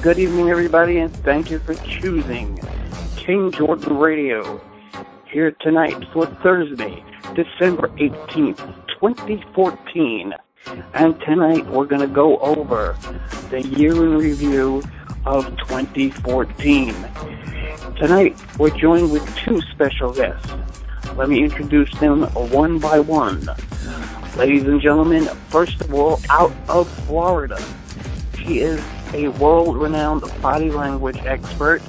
Good evening, everybody, and thank you for choosing King Jordan Radio here tonight for Thursday, December 18th, 2014. And tonight we're going to go over the year in review of 2014. Tonight we're joined with two special guests. Let me introduce them one by one. Ladies and gentlemen, first of all, out of Florida, she is a world-renowned body language expert.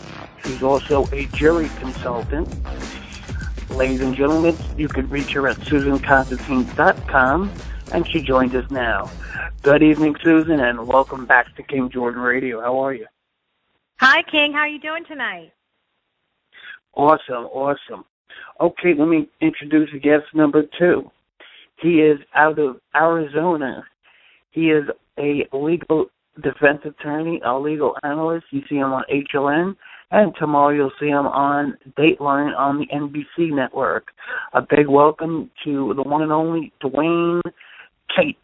She's also a jury consultant. Ladies and gentlemen, you can reach her at SusanConstantine.com, and she joins us now. Good evening, Susan, and welcome back to King Jordan Radio. How are you? Hi, King. How are you doing tonight? Awesome. Okay, let me introduce guest number two. He is out of Arizona. He is a legal defense attorney, a legal analyst. You see him on HLN, and tomorrow you'll see him on Dateline on the NBC network. A big welcome to the one and only Dwane Kate.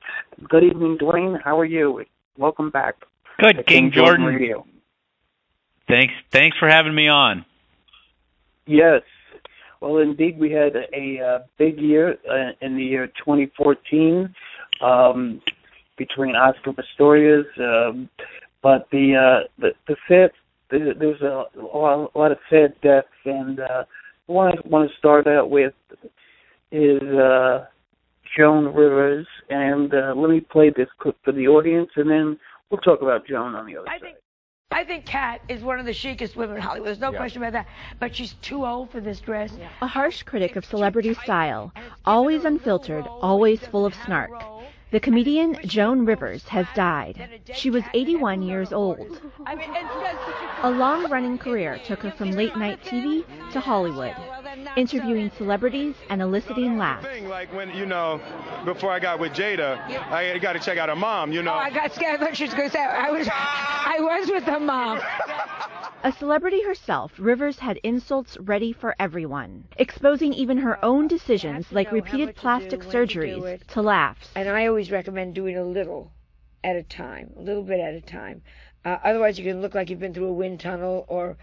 Good evening, Dwane. How are you? Welcome back. Good, King Jordan. Radio. Thanks for having me on. Yes. Well, indeed, we had a big year in the year 2014. Between Oscar Pistorius, but there's a lot of sad deaths, and what I want to start out with is Joan Rivers, and let me play this clip for the audience, and then we'll talk about Joan on the other side. I think Kat is one of the chicest women in Hollywood. There's no question about that. But she's too old for this dress. A harsh critic of celebrity style, always unfiltered, always full of snark. The comedian Joan Rivers has died. She was 81 years old. A long-running career took her from late-night TV to Hollywood, interviewing celebrities and eliciting laughs. Like when, before I got with Jada, I got to check out her mom, Oh, I got scared. I thought she was going to say I was with her mom. A celebrity herself, Rivers had insults ready for everyone, exposing even her own decisions like repeated plastic surgeries to laughs. And I always recommend doing a little at a time, a little bit at a time. Otherwise, you can look like you've been through a wind tunnel, or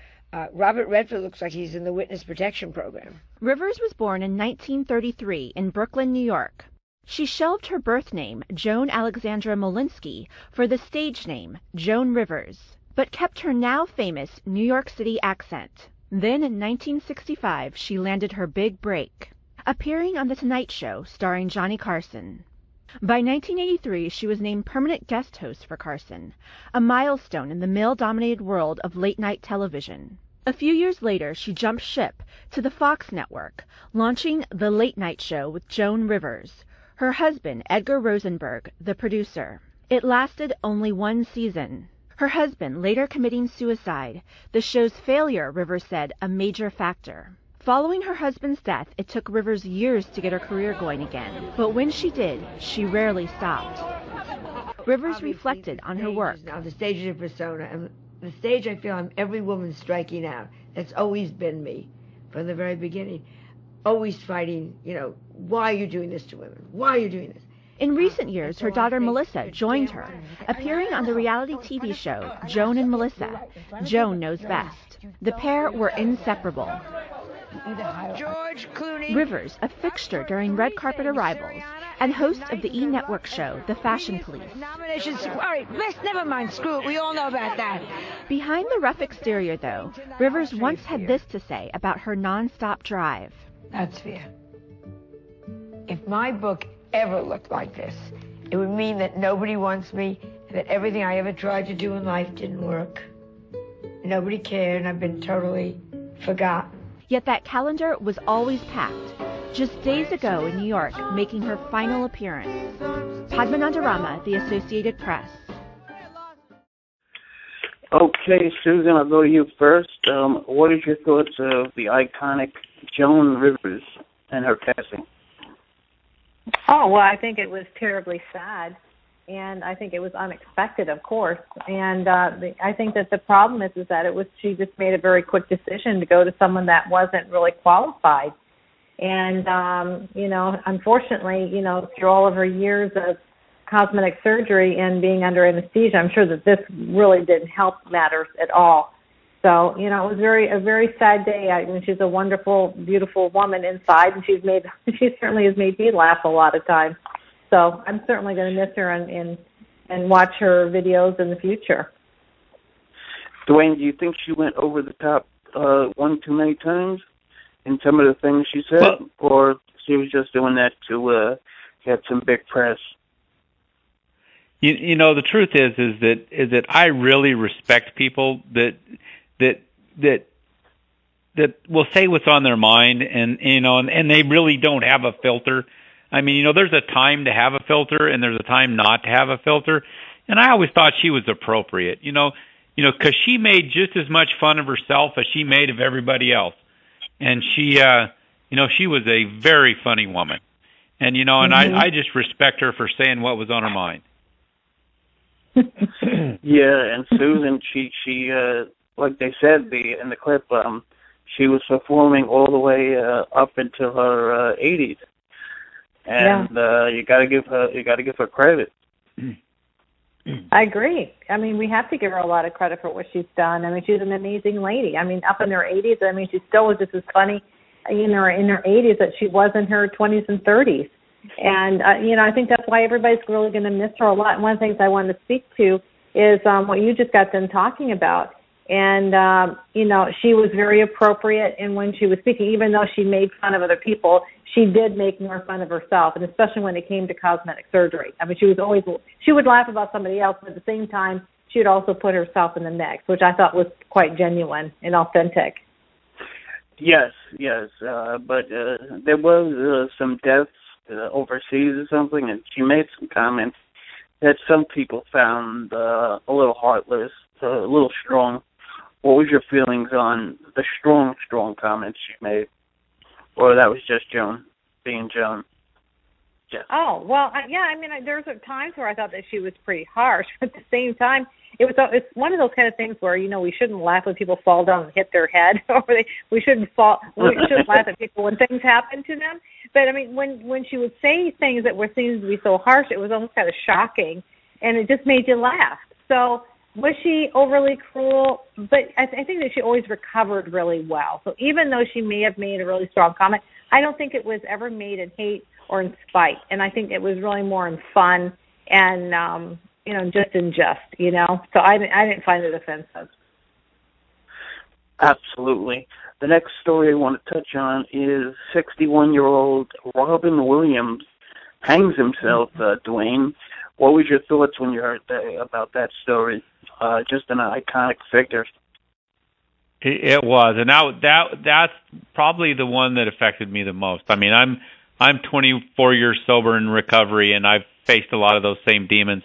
Robert Redford looks like he's in the witness protection program. Rivers was born in 1933 in Brooklyn, New York. She shelved her birth name, Joan Alexandra Molinsky, for the stage name, Joan Rivers, but kept her now famous New York City accent. Then in 1965, she landed her big break, appearing on The Tonight Show starring Johnny Carson. By 1983, she was named permanent guest host for Carson, a milestone in the male-dominated world of late-night television. A few years later, she jumped ship to the Fox network, launching The Late Night Show with Joan Rivers, her husband Edgar Rosenberg, the producer. It lasted only one season. Her husband later committing suicide, the show's failure, Rivers said, a major factor. Following her husband's death, it took Rivers years to get her career going again. But when she did, she rarely stopped. Rivers reflected on her work. Now, the stage is a persona, and the stage I feel I'm every woman striking out. That's always been me from the very beginning. Always fighting, why are you doing this to women? Why are you doing this? In recent years, her daughter Melissa joined her, appearing on the reality TV show Joan and Melissa. Joan Knows Best. The pair were inseparable. George Clooney. Rivers, a fixture during red carpet arrivals, and host of the E! Network show, The Fashion Police. Nominations. All right, let's never mind. Screw it. We all know about that. Behind the rough exterior, though, Rivers once had this to say about her non-stop drive. That's fair. If my book ever looked like this, it would mean that nobody wants me, that everything I ever tried to do in life didn't work. Nobody cared, and I've been totally forgotten. Yet that calendar was always packed. Just days ago in New York, making her final appearance. Padmananda Rama, The Associated Press. Okay, Susan, I'll go to you first. What is your thoughts of the iconic Joan Rivers and her passing? Oh, well, I think it was terribly sad, and I think it was unexpected, of course. And I think that the problem is that she just made a very quick decision to go to someone that wasn't really qualified. And, unfortunately, through all of her years of cosmetic surgery and being under anesthesia, I'm sure that this really didn't help matters at all. So, it was a very sad day. I mean, she's a wonderful, beautiful woman inside, and she certainly has made me laugh a lot of times. So I'm certainly going to miss her and watch her videos in the future. Dwane, do you think she went over the top one too many times in some of the things she said, or she was just doing that to get some big press? The truth is that I really respect people that will say what's on their mind, and they really don't have a filter. I mean, there's a time to have a filter and there's a time not to have a filter, and I always thought she was appropriate. Because she made just as much fun of herself as she made of everybody else, and she was a very funny woman, and and I just respect her for saying what was on her mind. Yeah, and Susan, she like they said in the clip, she was performing all the way up until her 80s, and you got to give her credit. I agree. I mean, we have to give her a lot of credit for what she's done. I mean, she's an amazing lady. I mean, up in her 80s, I mean, she still was just as funny in her 80s that she was in her 20s and 30s. And, I think that's why everybody's really going to miss her a lot. And one of the things I wanted to speak to is what you just got done talking about. And, she was very appropriate in when she was speaking, even though she made fun of other people, she did make more fun of herself, and especially when it came to cosmetic surgery. I mean, she would laugh about somebody else, but at the same time, she would also put herself in the mix, which I thought was quite genuine and authentic. Yes, but there was some deaths overseas or something, and she made some comments that some people found a little heartless, a little strong. What was your feelings on the strong comments she made? Or that was just Joan being Joan? Yes. Oh, well, yeah, I mean, there's times where I thought that she was pretty harsh, but at the same time, it's one of those kind of things where, we shouldn't laugh when people fall down and hit their head, or we shouldn't laugh at people when things happen to them. But, I mean, when she would say things that were seen to be so harsh, it was almost kind of shocking, and it just made you laugh. So was she overly cruel? But I think that she always recovered really well. So even though she may have made a really strong comment, I don't think it was ever made in hate or in spite. And I think it was really more in fun and, just in jest, So I didn't find it offensive. Absolutely. The next story I want to touch on is 61-year-old Robin Williams hangs himself, Dwane. What was your thoughts when you heard about that story? Just an iconic figure. It was, and that's probably the one that affected me the most. I mean, I'm 24 years sober in recovery, and I've faced a lot of those same demons.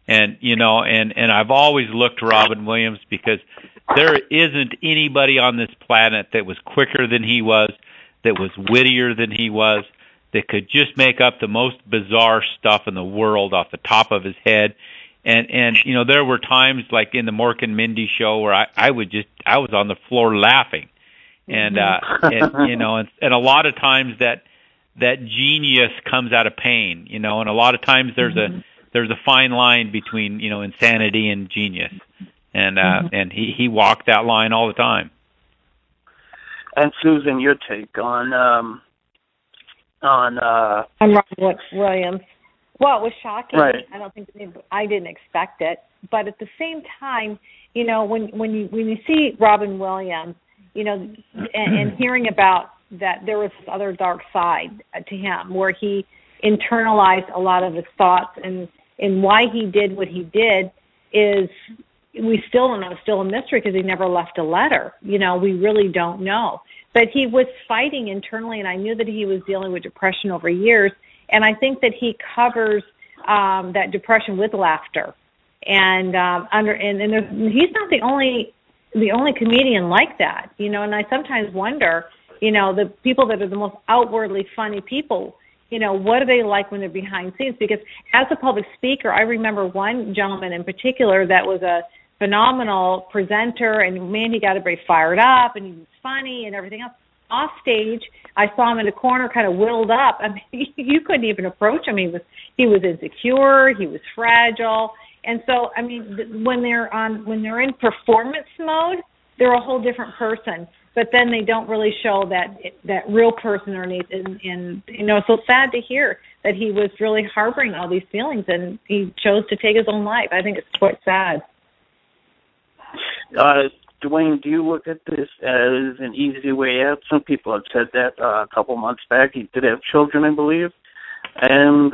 And and I've always looked to Robin Williams because there isn't anybody on this planet that was quicker than he was, that was wittier than he was, that could just make up the most bizarre stuff in the world off the top of his head. And there were times like in the Mork and Mindy show where I was on the floor laughing. And and a lot of times that genius comes out of pain, and a lot of times there's a fine line between, insanity and genius. And he walked that line all the time. And Susan, your take on Robin Williams. Well, it was shocking. Right. I didn't expect it, but at the same time, when you see Robin Williams, and hearing about that there was this other dark side to him, where he internalized a lot of his thoughts, and why he did what he did is we still don't know. It's still a mystery because he never left a letter. We really don't know. But he was fighting internally, and I knew that he was dealing with depression over years. And I think that he covers that depression with laughter, and he's not the only comedian like that, And I sometimes wonder, the people that are the most outwardly funny people, what are they like when they're behind scenes? Because as a public speaker, I remember one gentleman in particular that was a phenomenal presenter, and man, he got everybody fired up, and he was funny and everything else. off stage. I saw him in a corner, kind of whittled up. I mean, you couldn't even approach him. He was insecure. He was fragile. And so, I mean, when they're in performance mode, they're a whole different person. But then they don't really show that real person underneath. And you know, it's so sad to hear that he was really harboring all these feelings, and he chose to take his own life. I think it's quite sad. Dwane, do you look at this as an easy way out? Some people have said that a couple months back. He did have children, I believe. And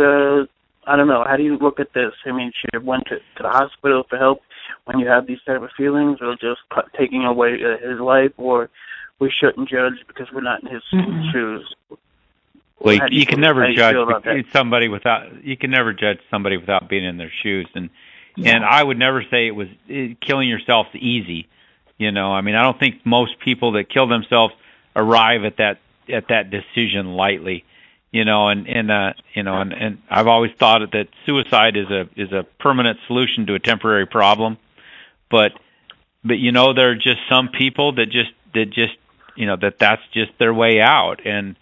I don't know. How do you look at this? I mean, should have went to the hospital for help when you have these type of feelings, or just taking away his life, or we shouldn't judge because we're not in his shoes? Well, you can never judge somebody without. You can never judge somebody without being in their shoes, and I would never say killing yourself's easy. You know, I mean, I don't think most people that kill themselves arrive at that decision lightly. You know, and I've always thought that suicide is a permanent solution to a temporary problem, but you know, there are just some people that just you know, that's just their way out, and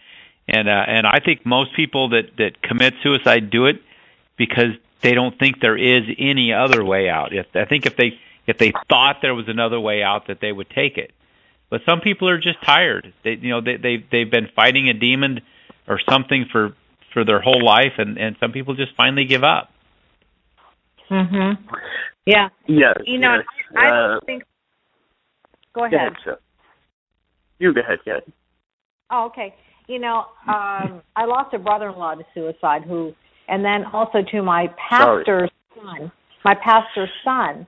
I think most people that commit suicide do it because they don't think there is any other way out. I think if they thought there was another way out, that they would take it. But some people are just tired. They've been fighting a demon or something for their whole life, and some people just finally give up. Mhm. Yeah. Yes. You know, yes. I don't think. Go ahead. You go ahead, Kat. Oh, okay. You know, I lost a brother-in-law to suicide, and then also to my pastor's son. My pastor's son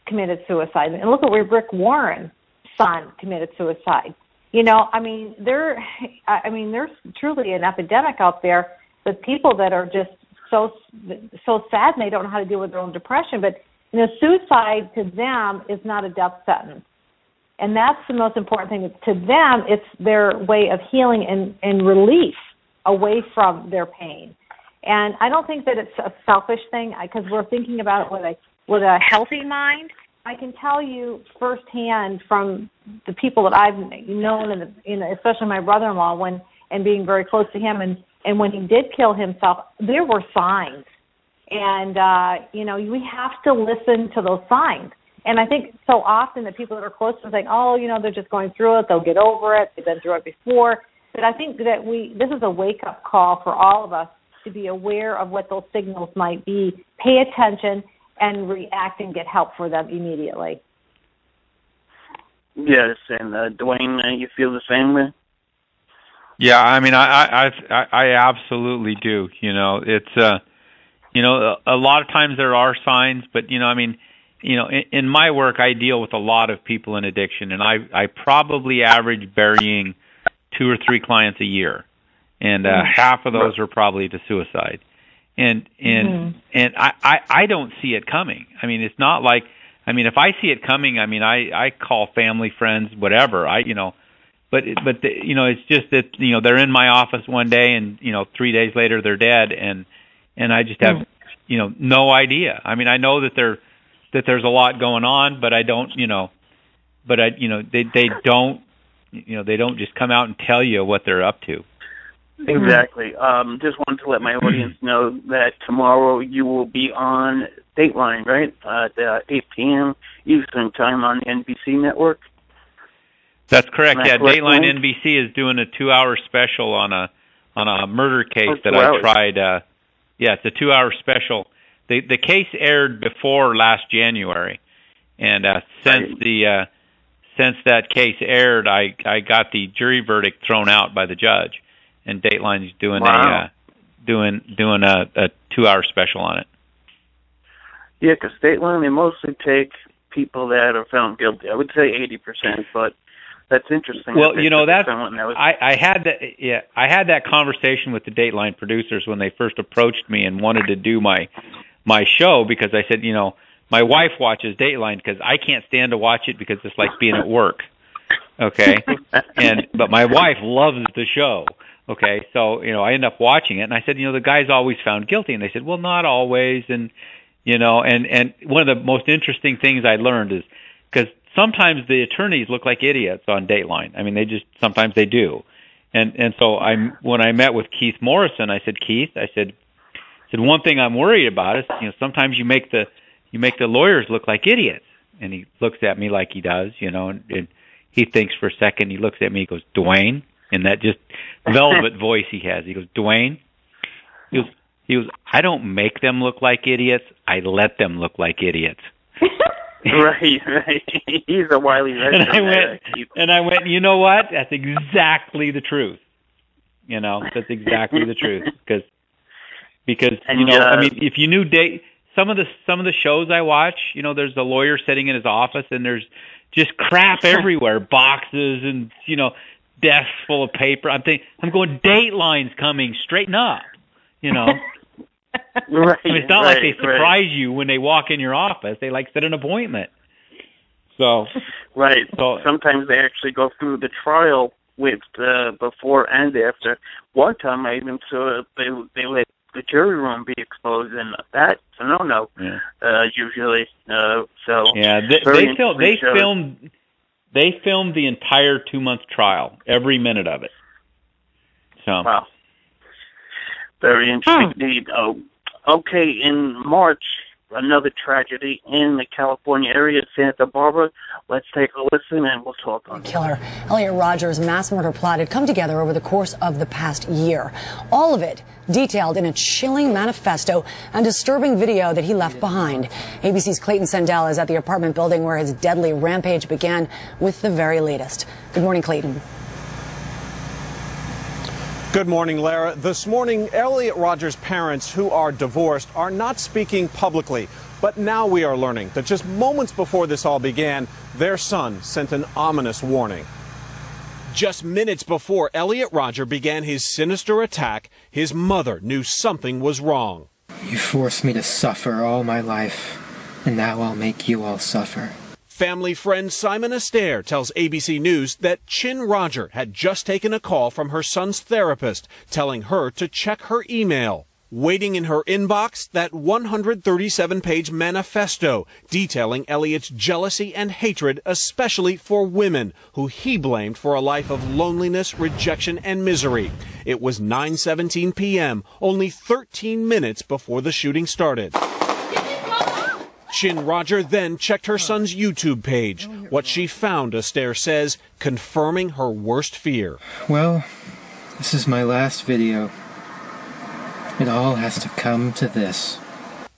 committed suicide, and look at where Rick Warren's son committed suicide. You know, I mean, there's truly an epidemic out there with people that are just so sad, and they don't know how to deal with their own depression. But you know, suicide to them is not a death sentence. And that's the most important thing. To them, it's their way of healing and relief away from their pain. And I don't think that it's a selfish thing, because we're thinking about it with a healthy mind. I can tell you firsthand from the people that I've known, and especially my brother-in-law, and being very close to him, and when he did kill himself, there were signs. And, you know, we have to listen to those signs. And I think so often the people that are close to them think, oh, you know, they're just going through it, they'll get over it, they've been through it before. But I think that this is a wake-up call for all of us to be aware of what those signals might be, pay attention, and react and get help for them immediately. Yes, and Dwane, you feel the same way? Yeah, I mean, I absolutely do. You know, it's you know, a lot of times there are signs, but you know, I mean, you know, in my work, I deal with a lot of people in addiction, and I probably average burying 2 or 3 clients a year, and half of those are probably to suicide. And I don't see it coming. I mean, it's not like, I mean, if I see it coming, I mean, I call family, friends, whatever. You know, but you know, it's just that, you know, they're in my office one day, and you know, 3 days later they're dead, and I just have you know, no idea. I mean, I know that there's a lot going on, but I don't, you know, they don't, you know, they don't just come out and tell you what they're up to. Exactly. Just wanted to let my audience know that tomorrow you will be on Dateline, right? At 8 p.m. Eastern Time on the NBC network. That's correct. Yeah, Dateline NBC is doing a 2-hour special on a murder case that I tried. Yeah, it's a 2-hour special. The case aired before last January, and since that case aired, I got the jury verdict thrown out by the judge. And Dateline's doing a 2-hour special on it. Yeah, because Dateline, they mostly take people that are found guilty. I would say 80%, but that's interesting. Well, you know, I had that conversation with the Dateline producers when they first approached me and wanted to do my show, because I said, you know, my wife watches Dateline because I can't stand to watch it because it's like being at work. Okay, but my wife loves the show. Okay, so, you know, I ended up watching it, and I said, you know, the guy's always found guilty. And they said, well, not always. And, you know, and one of the most interesting things I learned is, because sometimes the attorneys look like idiots on Dateline. I mean, sometimes they do. And so when I met with Keith Morrison, I said, Keith, I said, one thing I'm worried about is, sometimes you make the lawyers look like idiots. And he looks at me like he does, and he thinks for a second. He looks at me, he goes, Dwane, in that just velvet voice he has. He goes, Dwane. He goes, I don't make them look like idiots. I let them look like idiots. Right. He's a wily veteran. And I went, you know what? That's exactly the truth. That's exactly the truth. Because I mean, if you knew some of the shows I watch, there's a lawyer sitting in his office and there's just crap everywhere, boxes and desks full of paper. I'm going, Dateline's coming, straighten up, Right. I mean, it's not like they surprise you when they walk in your office. They set an appointment. So right. So sometimes they actually go through the trial with before and after. One time I even saw they let the jury room be exposed, and that's a no. Yeah. Usually. So yeah, they filmed the entire 2-month trial, every minute of it. So wow. Very interesting indeed. Oh, okay, in March, another tragedy in the California area, Santa Barbara. Let's take a listen and we'll talk on Killer Elliot Rogers' mass murder plot had come together over the course of the past year. All of it detailed in a chilling manifesto and disturbing video that he left behind. ABC's Clayton Sandell is at the apartment building where his deadly rampage began with the very latest. Good morning, Clayton. Good morning, Lara. This morning, Elliot Rogers' parents, who are divorced, are not speaking publicly. But now we are learning that just moments before this all began, their son sent an ominous warning. Just minutes before Elliot Rogers began his sinister attack, his mother knew something was wrong. You forced me to suffer all my life, and now I'll make you all suffer. Family friend Simon Astaire tells ABC News that Chin Roger had just taken a call from her son's therapist, telling her to check her email. Waiting in her inbox, that 137-page manifesto detailing Elliot's jealousy and hatred, especially for women, who he blamed for a life of loneliness, rejection, and misery. It was 9:17 p.m., only 13 minutes before the shooting started. Chin Roger then checked her son's YouTube page. What she found, Astaire says, confirming her worst fear. Well, this is my last video. It all has to come to this.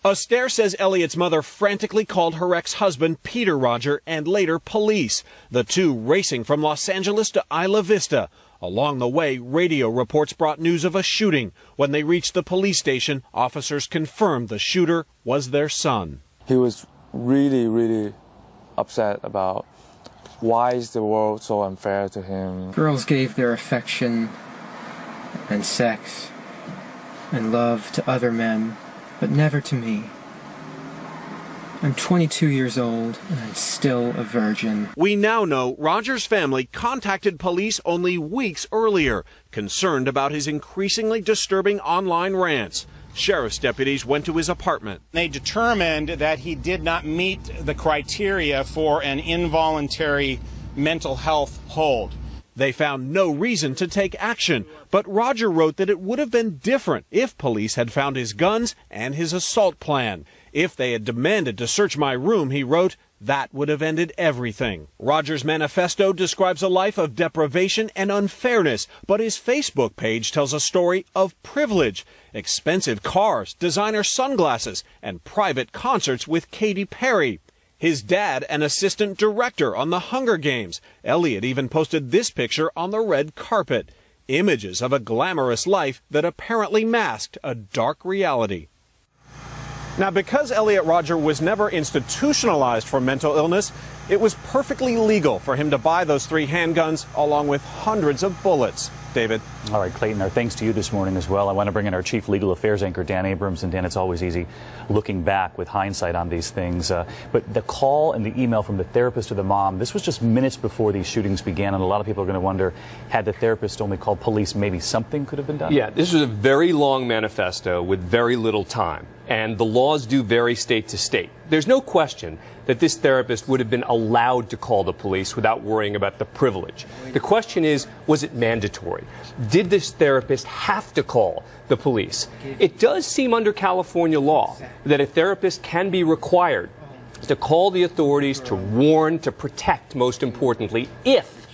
Astaire says Elliot's mother frantically called her ex-husband, Peter Roger, and later police, the two racing from Los Angeles to Isla Vista. Along the way, radio reports brought news of a shooting. When they reached the police station, officers confirmed the shooter was their son. He was really, really upset about why is the world so unfair to him. Girls gave their affection and sex and love to other men, but never to me. I'm 22 years old, and I'm still a virgin. We now know Roger's family contacted police only weeks earlier, concerned about his increasingly disturbing online rants. Sheriff's deputies went to his apartment. They determined that he did not meet the criteria for an involuntary mental health hold. They found no reason to take action, but Roger wrote that it would have been different if police had found his guns and his assault plan. If they had demanded to search my room, he wrote, that would have ended everything. Roger's manifesto describes a life of deprivation and unfairness, but his Facebook page tells a story of privilege. Expensive cars, designer sunglasses, and private concerts with Katy Perry. His dad, an assistant director on the Hunger Games. Elliot even posted this picture on the red carpet. Images of a glamorous life that apparently masked a dark reality. Now, because Elliot Rogers was never institutionalized for mental illness, it was perfectly legal for him to buy those 3 handguns along with hundreds of bullets. David. All right, Clayton, our thanks to you this morning as well. I want to bring in our Chief Legal Affairs anchor, Dan Abrams. And Dan, it's always easy looking back with hindsight on these things. But the call and the email from the therapist to the mom, this was just minutes before these shootings began. And a lot of people are going to wonder, had the therapist only called police, maybe something could have been done? Yeah, this was a very long manifesto with very little time. and the laws do vary state to state. There's no question that this therapist would have been allowed to call the police without worrying about the privilege. The question is, was it mandatory? Did this therapist have to call the police? It does seem under California law that a therapist can be required to call the authorities, to warn, to protect, most importantly, if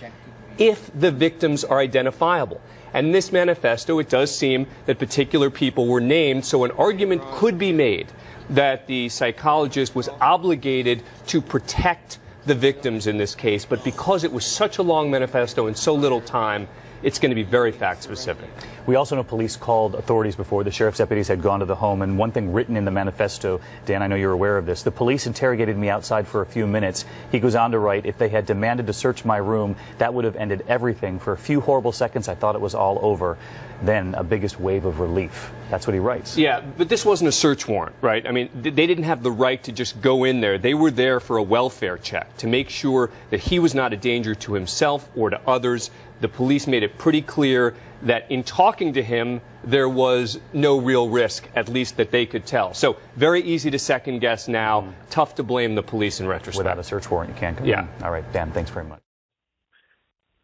the victims are identifiable. And in this manifesto, it does seem that particular people were named, so an argument could be made that the psychologist was obligated to protect the victims in this case, but because it was such a long manifesto and so little time, it's going to be very fact-specific. We also know police called authorities before the sheriff's deputies had gone to the home, and one thing written in the manifesto, Dan, I know you're aware of this, the police interrogated me outside for a few minutes. He goes on to write, if they had demanded to search my room, that would have ended everything. For a few horrible seconds, I thought it was all over. Then a biggest wave of relief. That's what he writes. Yeah, but this wasn't a search warrant, right? I mean, they didn't have the right to just go in there. They were there for a welfare check to make sure that he was not a danger to himself or to others. The police made it pretty clear that in talking to him, there was no real risk, at least that they could tell. So very easy to second guess now. Tough to blame the police in retrospect. Without a search warrant, you can't come in. All right, Dan, thanks very much.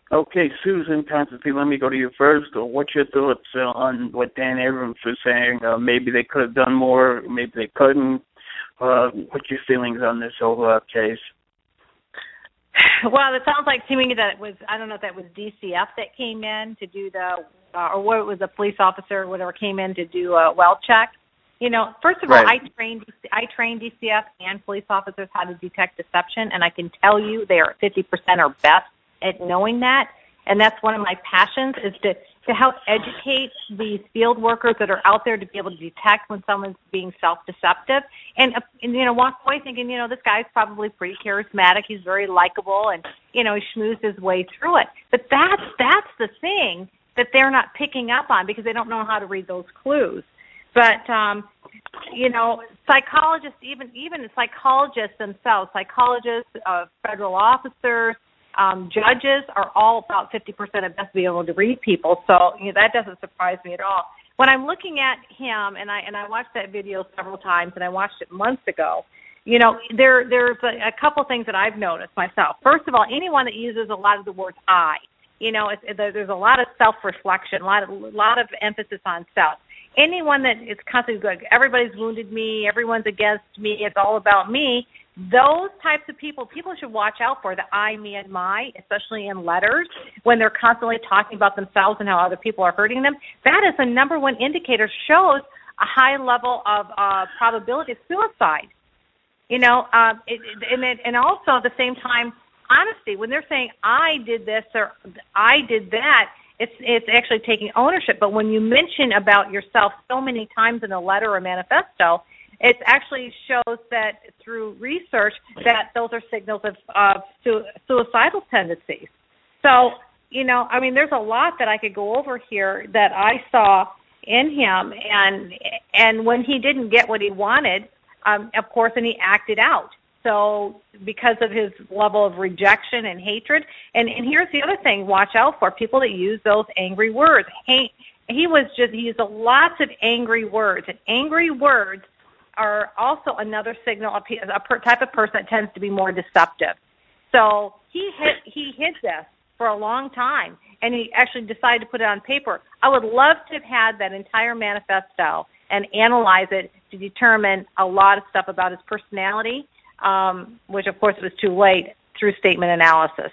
Okay, Susan, Constantine, let me go to you first. What's your thoughts on what Dan Abrams was saying? Maybe they could have done more, maybe they couldn't. What's your feelings on this whole case? Well, it sounds like to me that it was, I don't know if that was DCF that came in to do the, or what it was, a police officer or whatever came in to do a well check. You know, first of all, I trained DCF and police officers how to detect deception, and I can tell you they are 50% or best at knowing that. And that's one of my passions, is to help educate these field workers that are out there to be able to detect when someone's being self-deceptive. And you know, walk away thinking, you know, this guy's probably pretty charismatic, he's very likable, and, you know, he schmoozed his way through it. But that's the thing that they're not picking up on because they don't know how to read those clues. But, you know, psychologists, even psychologists themselves, psychologists, federal officers, judges are all about 50% of best to be able to read people, so you know, that doesn't surprise me at all. When I'm looking at him, and I watched that video several times, and I watched it months ago, you know, there's a couple things that I've noticed myself. First of all, anyone that uses a lot of the words I, you know, there's a lot of self-reflection, a lot of emphasis on self. Anyone that is constantly going, everybody's wounded me, everyone's against me, it's all about me, those types of people should watch out for, the I, me, and my, especially in letters, when they're constantly talking about themselves and how other people are hurting them. That is the number one indicator, shows a high level of probability of suicide. You know, and also at the same time, honesty. When they're saying, I did this or I did that, it's actually taking ownership. But when you mention about yourself so many times in a letter or manifesto, it actually shows that through research that those are signals of suicidal tendencies. So, you know, I mean, there's a lot that I could go over here that I saw in him, and when he didn't get what he wanted, of course, and he acted out. So because of his level of rejection and hatred, and here's the other thing, watch out for people that use those angry words. He used lots of angry words, and angry words are also another signal of a type of person that tends to be more deceptive. So he hid this for a long time, and he actually decided to put it on paper. I would love to have had that entire manifesto and analyze it to determine a lot of stuff about his personality, which, of course, was too late through statement analysis.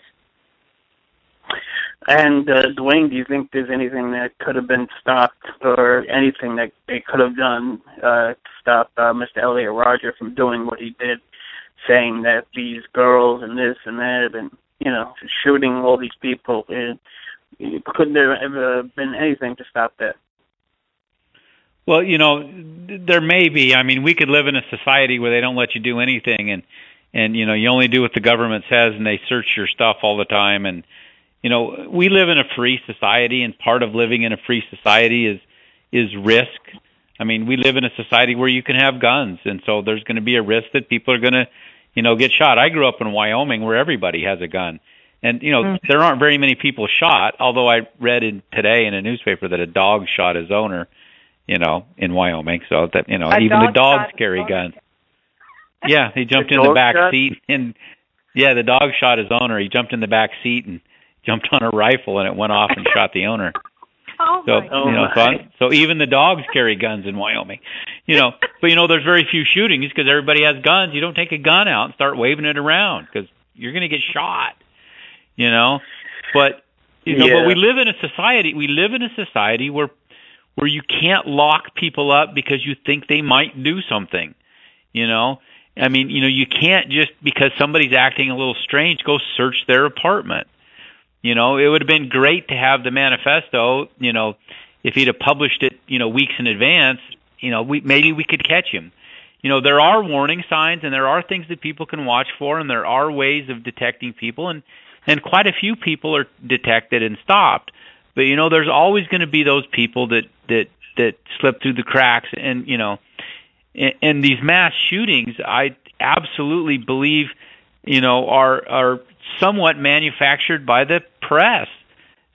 And, Dwane, do you think there's anything that could have been stopped or anything that they could have done to stop Mr. Elliot Rodger from doing what he did, saying that these girls and this and that and, you know, shooting all these people? Couldn't there ever been anything to stop that? Well, you know, there may be. I mean, we could live in a society where they don't let you do anything, and you know, you only do what the government says, and they search your stuff all the time. And you know, we live in a free society, and part of living in a free society is risk. I mean, we live in a society where you can have guns, and so there's going to be a risk that people are going to, you know, get shot. I grew up in Wyoming where everybody has a gun. And, you know, there aren't very many people shot, although I read today in a newspaper that a dog shot his owner. in Wyoming. So that, even the dog dogs shot carry his guns. Yeah, he jumped The in the dog back shot? seat, and the dog shot his owner. He jumped in the back seat and jumped on a rifle, and it went off and shot the owner. So even the dogs carry guns in Wyoming, But there's very few shootings because everybody has guns. You don't take a gun out and start waving it around because you're going to get shot. But but we live in a society. We live in a society where you can't lock people up because you think they might do something. I mean, you can't just because somebody's acting a little strange go search their apartment. It would have been great to have the manifesto, if he'd have published it, weeks in advance, maybe we could catch him. There are warning signs and there are things that people can watch for and there are ways of detecting people and quite a few people are detected and stopped. But, there's always going to be those people that slip through the cracks and these mass shootings, I absolutely believe, are somewhat manufactured by the press.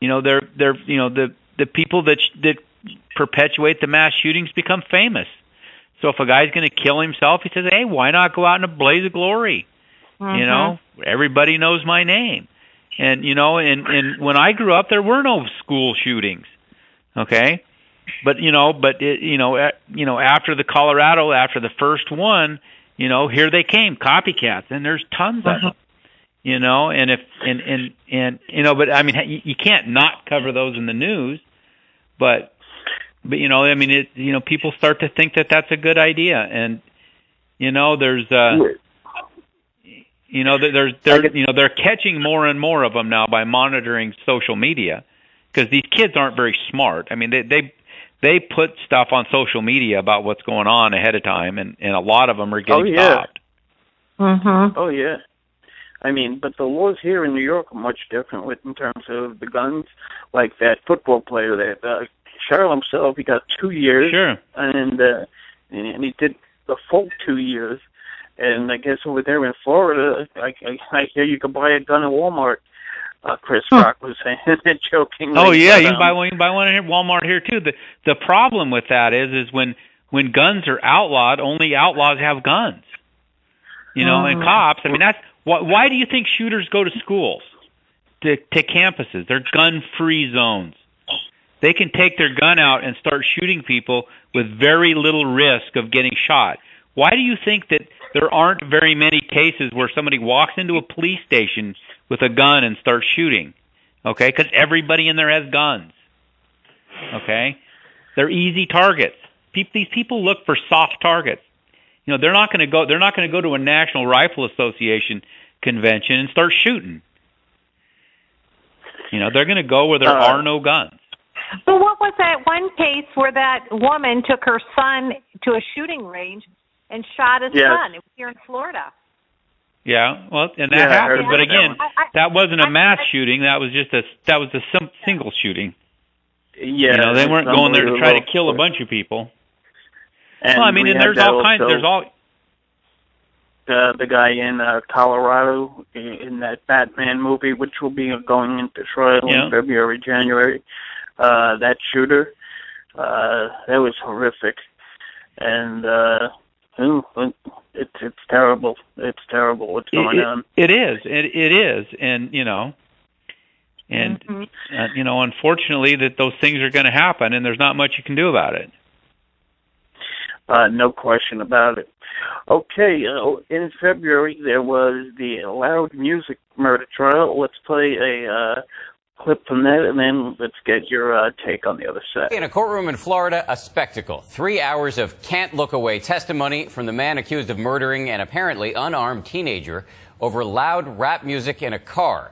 They're the people that perpetuate the mass shootings become famous. So if a guy's going to kill himself, he says, "Hey, why not go out in a blaze of glory?" Everybody knows my name. And and when I grew up, there were no school shootings. Okay, but after the Colorado, after the first one, here they came, copycats, and there's tons of them. But I mean, you can't not cover those in the news, but I mean, people start to think that that's a good idea, and there's they're catching more and more of them now by monitoring social media because these kids aren't very smart. I mean, they put stuff on social media about what's going on ahead of time, and a lot of them are getting stopped. Oh yeah. I mean, but the laws here in New York are much different in terms of the guns. Like that football player, that Charles himself, he got 2 years. Sure. And he did the full 2 years. And I guess over there in Florida, I hear you can buy a gun at Walmart. Chris Rock was saying, jokingly. Oh yeah, you can buy one at Walmart here too. The problem with that is when guns are outlawed, only outlaws have guns. And cops. I mean, that's why do you think shooters go to schools, to campuses? They're gun-free zones. They can take their gun out and start shooting people with very little risk of getting shot. Why do you think that there aren't very many cases where somebody walks into a police station with a gun and starts shooting? Okay, because everybody in there has guns. Okay, they're easy targets. These people look for soft targets. They're not going to go. They're not going to go to a National Rifle Association convention and start shooting. They're going to go where there are no guns. But what was that one case where that woman took her son to a shooting range and shot his son? It was here in Florida. Yeah, well, and that happened. But again, that wasn't a mass shooting. That was just a single shooting. Yeah, they weren't going there to try to kill a bunch of people. And well, I mean, and there's all kinds. There's all the guy in Colorado in that Batman movie, which will be going into trial in February, January. That shooter, that was horrific, and it's terrible. It's terrible what's going on. It is, and unfortunately, that those things are going to happen, and there's not much you can do about it. No question about it. Okay, in February there was the Loud Music murder trial. Let's play a clip from that, and then let's get your take on the other side. In a courtroom in Florida, a spectacle. 3 hours of can't-look-away testimony from the man accused of murdering an apparently unarmed teenager over loud rap music in a car.